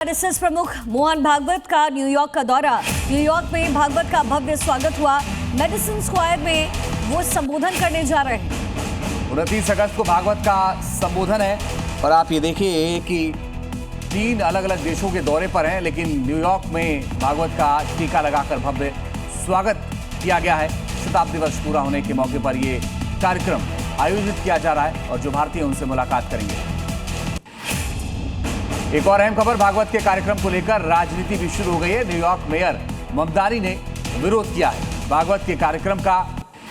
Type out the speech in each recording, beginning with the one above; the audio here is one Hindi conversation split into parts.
आरएसएस प्रमुख मोहन भागवत का न्यूयॉर्क का दौरा। न्यूयॉर्क में भागवत का भव्य स्वागत हुआ। मेडिसन स्क्वायर में वो संबोधन करने जा रहे हैं। 29 अगस्त को भागवत का संबोधन है और आप ये देखिए कि 3 अलग अलग देशों के दौरे पर हैं, लेकिन न्यूयॉर्क में भागवत का टीका लगाकर भव्य स्वागत किया गया है। शताब्दी वर्ष पूरा होने के मौके पर ये कार्यक्रम आयोजित किया जा रहा है और जो भारतीय उनसे मुलाकात करेंगे। एक और अहम खबर, भागवत के कार्यक्रम को लेकर राजनीति भी शुरू हो गई है। न्यूयॉर्क मेयर ममदानी ने विरोध किया है। भागवत के कार्यक्रम का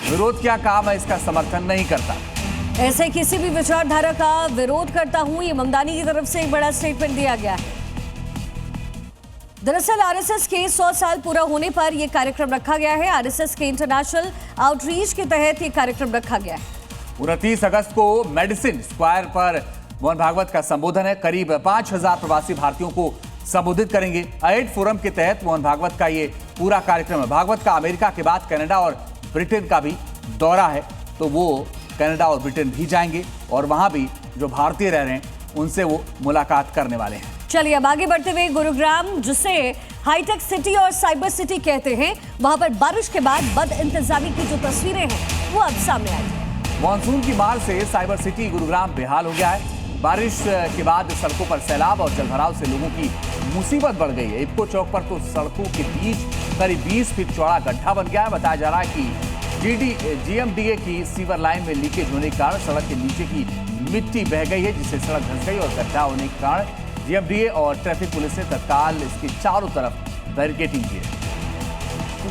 विरोध किया, कहा मैं इसका समर्थन नहीं करता। ऐसे किसी भी विचारधारा का विरोध करता हूं, ये ममदानी की तरफ से एक बड़ा स्टेटमेंट दिया गया है। दरअसल आरएसएस के 100 साल पूरा होने पर यह कार्यक्रम रखा गया है। आरएसएस के इंटरनेशनल आउटरीच के तहत यह कार्यक्रम रखा गया है। 29 अगस्त को मेडिसिन स्क्वायर पर मोहन भागवत का संबोधन है। करीब 5000 प्रवासी भारतीयों को संबोधित करेंगे। अहेड फोरम के तहत मोहन भागवत का ये पूरा कार्यक्रम है। भागवत का अमेरिका के बाद कनाडा और ब्रिटेन का भी दौरा है, तो वो कनाडा और ब्रिटेन भी जाएंगे और वहां भी जो भारतीय रह रहे हैं उनसे वो मुलाकात करने वाले हैं। चलिए अब आगे बढ़ते हुए, गुरुग्राम जिसे हाईटेक सिटी और साइबर सिटी कहते हैं, वहां पर बारिश के बाद बद इंतजामी की जो तस्वीरें हैं वो अब सामने आई है। मानसून की मार से साइबर सिटी गुरुग्राम बेहाल हो गया है। बारिश के बाद सड़कों पर सैलाब और जलभराव से लोगों की मुसीबत बढ़ गई है। इफ्को चौक पर तो सड़कों के बीच करीब 20 फीट चौड़ा गड्ढा बन गया है। बताया जा रहा है कि जीएमडीए की सीवर लाइन में लीकेज होने के कारण सड़क के नीचे की मिट्टी बह गई है, जिससे सड़क धंस गई और गड्ढा होने के कारण जीएमडीए और ट्रैफिक पुलिस ने तत्काल इसके चारों तरफ बैरिकेडिंग की है।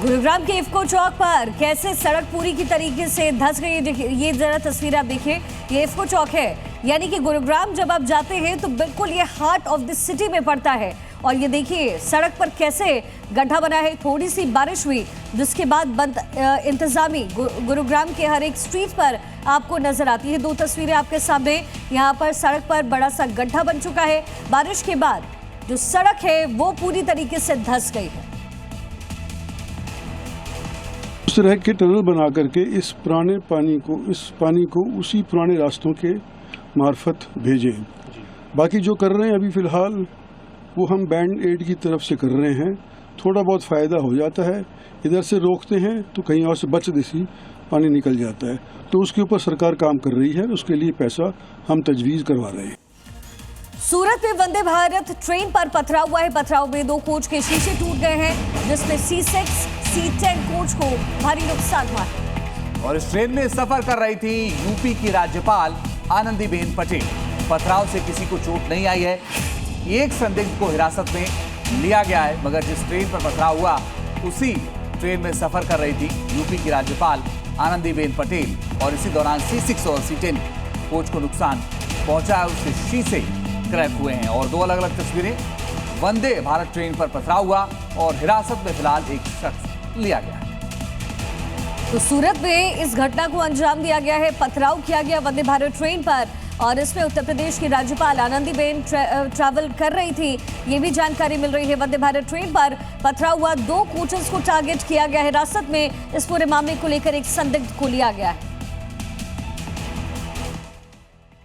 गुरुग्राम के इफ्को चौक पर कैसे सड़क पूरी की तरीके से धंस गई है। ये जरा तस्वीर आप देखिए, ये इफ्को चौक है, यानी कि गुरुग्राम जब आप जाते हैं तो बिल्कुल ये हार्ट ऑफ द सिटी में पड़ता है। और ये देखिए सड़क पर कैसे गड्ढा बना है। थोड़ी सी बारिश हुई जिसके बाद बंद इंतजामी गुरुग्राम के हर एक स्ट्रीट पर आपको नजर आती है। 2 तस्वीरें आपके सामने। यहाँ पर सड़क पर बड़ा सा गड्ढा बन चुका है। बारिश के बाद जो सड़क है वो पूरी तरीके से धंस गई है। उस तरह के टनल बना करके इस पानी को उसी पुराने रास्तों के मार्फत भेजें। बाकी जो कर रहे हैं अभी फिलहाल वो हम बैंड एड की तरफ से कर रहे हैं। थोड़ा बहुत फ़ायदा हो जाता है, इधर से रोकते हैं तो कहीं और से बच देसी पानी निकल जाता है, तो उसके ऊपर सरकार काम कर रही है। उसके लिए पैसा हम तजवीज़ करवा रहे हैं। सूरत में वंदे भारत ट्रेन पर पथराव हुआ है। पथराव में 2 कोच के शीशे टूट गए हैं, जिसमें C6, C10 कोच को भारी नुकसान हुआ है। और इस ट्रेन में सफर कर रही थी यूपी की राज्यपाल आनंदीबेन पटेल। पथराव से किसी को चोट नहीं आई है। एक संदिग्ध को हिरासत में लिया गया है, मगर जिस ट्रेन पर पथराव हुआ उसी ट्रेन में सफर कर रही थी यूपी की राज्यपाल आनंदीबेन पटेल और इसी दौरान C6 और C10 कोच को नुकसान पहुंचा है। उसके शीशे क्रैक हुए हैं। और 2 अलग अलग तस्वीरें, वंदे भारत ट्रेन पर पथराव हुआ और हिरासत में फिलहाल एक शख्स लिया गया है। तो सूरत में इस घटना को अंजाम दिया गया है। पथराव किया गया वंदे भारत ट्रेन पर और इसमें उत्तर प्रदेश की राज्यपाल आनंदीबेन ट्रैवल कर रही थी, ये भी जानकारी मिल रही है। वंदे भारत ट्रेन पर पथराव हुआ, 2 कोचेस को टारगेट किया गया है। हिरासत में इस पूरे मामले को लेकर एक संदिग्ध को लिया गया है।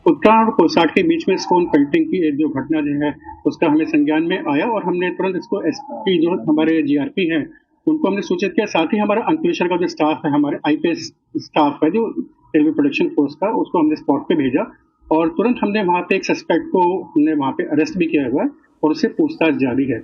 उत्तरायण और कोसाट के बीच में स्टोन पेल्टिंग की एक जो घटना जो है उसका हमें संज्ञान में आया और हमने तुरंत इसको एसपी जो हमारे जीआरपी हैं उनको हमने सूचित किया। साथ ही हमारा अंकलेश्वर का जो स्टाफ है, हमारे आईपीएस स्टाफ है जो रेलवे प्रोटेक्शन फोर्स का, उसको हमने स्पॉट पे भेजा और तुरंत हमने वहाँ पे एक सस्पेक्ट को हमने वहाँ पे अरेस्ट भी किया हुआ है और उससे पूछताछ जारी है।